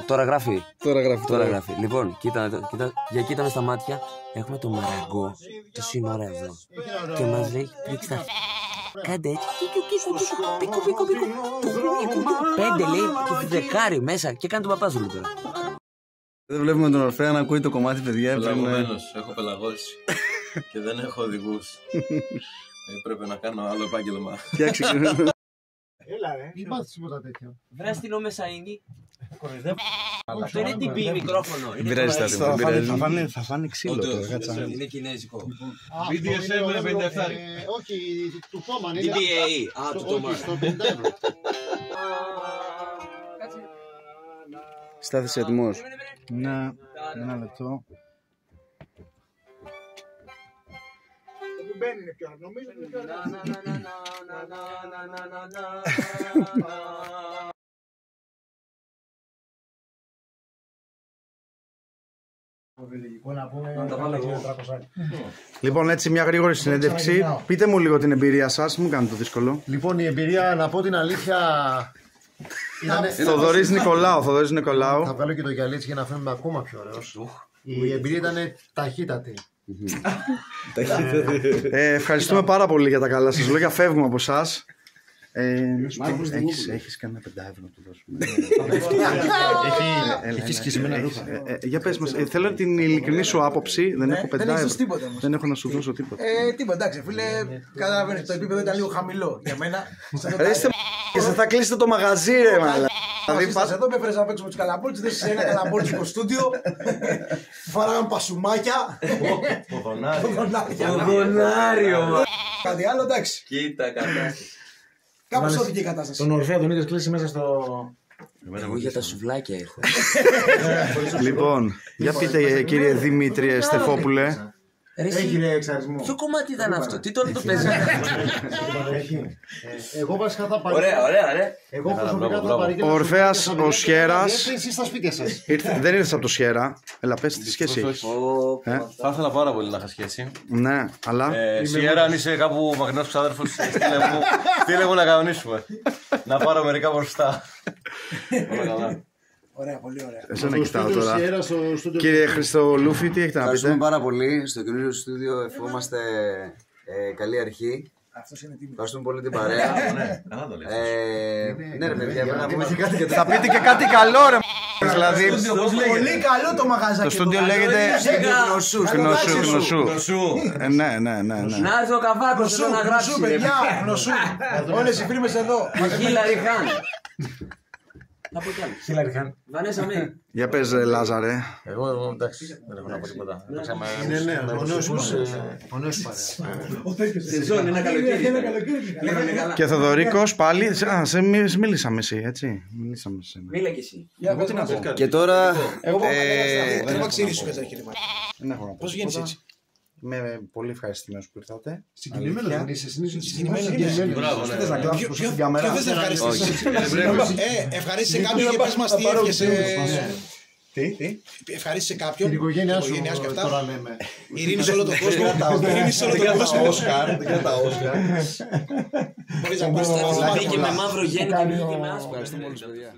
Τώρα γράφει. Τώρα γράφει. Λοιπόν, κοίτα με στα μάτια. Έχουμε το Μαραγκό τόση ώρα εδώ. Και μας λέει πρίξ τα κάντε έτσι. Πίκο. Πέντε λέει και δεκάρι μέσα και κάνει τον Παπάζουλου τώρα. Δεν βλέπουμε τον Ορφέα να ακούει το κομμάτι, παιδιά. Πελαγωμένος, έχω πελαγώσει και δεν έχω οδηγούς. Πρέπει να κάνω άλλο επάγγελμα. Έλα ρε, μην πάθεις τίποτα τέτοιο. Βρες την Μεσαΐνη. Αυτό είναι τυπή μικρόφωνο. Δεν πειράζει τα τίποτα. Θα φάνε ξύλο τώρα. Είναι κινέζικο. BDSM 57. Όχι, του Τόμαν. DBA. Α, του Τόμαν. Στάθησε έτοιμος. Ναι, ένα λεπτό. Το που μπαίνει είναι πιο αργό. Νομίζω είναι πιο αργό. Λοιπόν, έτσι μια γρήγορη συνέντευξη. Πείτε μου λίγο την εμπειρία σας, μου κάνετε το δύσκολο. Λοιπόν, η εμπειρία, να πω την αλήθεια. Θοδωρής Νικολάου. Θα βγάλω και το γυαλί για να φαίνομαι ακόμα πιο ωραίος. Η εμπειρία ήταν ταχύτατη. Ευχαριστούμε πάρα πολύ για τα καλά σας λόγια. Φεύγουμε από εσάς. Έχεις κανένα 5 ευρώ να του δώσουμε? Έχει σκισμένα ρούχα. Για πες μας, θέλω την ειλικρινή σου άποψη. Δεν έχω 5 ευρώ. Δεν έχω να σου δώσω τίποτα. Τίποτα, εντάξει, φίλε, καταλαβαίνεις, το επίπεδο ήταν λίγο χαμηλό για μένα. Θα κλείσετε το μαγαζί, ρε μαλάκα. Δηλαδή πας εδώ, με έφερες να παίξουμε τους καλαμπόλτσιδες σε ένα καλαμπόλτσικο στούντιο. Φάραγαν πασουμάκια. Ποδονάριο. Κάτι άλλο, εντάξει. Κοίτα, κατάσταση. Κάπως σώθηκε η κατάσταση. Τον Ορφέα τον είδες κλείσει μέσα στο... Εγώ για τα σουβλάκια έχω. Λοιπόν, για πείτε κύριε Δημήτρη Στεφόπουλε. Έχει εξαρισμό. Ποιο κομμάτι ήταν αυτό, τι τώρα το παίζει? Εγώ βασικά θα πάρει. Ωραία, ρε. Εγώ προσωπικά θα πάρει. Ο Ορφέας, ο Σιέρας. Εσείς στα σπίτια σας. Δεν ήρθες από το Σιέρα. Έλα, πες τι σχέση έχεις. Θα ήθελα πάρα πολύ να είχα σχέση. Ναι, αλλά. Σιέρα, αν είσαι κάπου μακρινός ξάδερφος, στείλε μου να κανονίσουμε. Να πάρω μερικά μπροστά. Όλα καλά. Ωραία, πολύ ωραία. Εσένα κοιτάω τώρα. Κύριε Χριστολούφη, τι έχετε να πείτε? Ευχαριστούμε πάρα πολύ. Στο καινούριο στούντιο ευχόμαστε καλή αρχή. Αυτός είναι τίμος. Ευχαριστούμε πολύ την παρέα. Ναι, ρε παιδιά, πρέπει να πούμε και κάτι. Θα πείτε και κάτι καλό, ρε. Δηλαδή, Πολύ καλό το μαγαζάκι. το στούντιο λέγεται Γνωσού. Ναι. Να έρθει ο Καβάκος εδώ να γράψει. Παιδιά, γνωσού. Όλες οι φρύμες εδώ. Χίλαρη Χάν. Να πω κι άλλο. Χίλαρη Χάν. Βανέσα Μέη. Για πες Λάζαρε. Εγώ εντάξει, δεν έχω να πω τίποτα. Ο νέος παρέα. Σεζόν, ένα καλοκαίρι. Και Θοδωρίκος πάλι. Μίλησαμε εσύ, έτσι. Μίλησαμε εσένα. Μίλα κι εσύ. Και τώρα. Δεν θα ξυρίσω και τα χέρια. Δεν έχω να πω. Πώς βγαίνεις έτσι? Είμαι πολύ ευχαριστημένος που ήρθατε. Συγκινημένος δεν είσαι? Συγκινημένος. Ποιο θες να κλάψεις προς την κάμερα? Ποιο θες να ευχαριστήσεις? Ευχαρίστησε κάποιον και πες μας τι εύχεσαι. Τι? Ευχαρίστησε κάποιον. Την οικογένειά σου και αυτά. τώρα λέμε. Ειρήνη σε όλο τον κόσμο. Ειρήνη σε όλο τον κόσμο. Μπορείς να πας στα και με μαύρο γέννη και με άσπρο. Ευχαριστούμε όλους, παιδιά.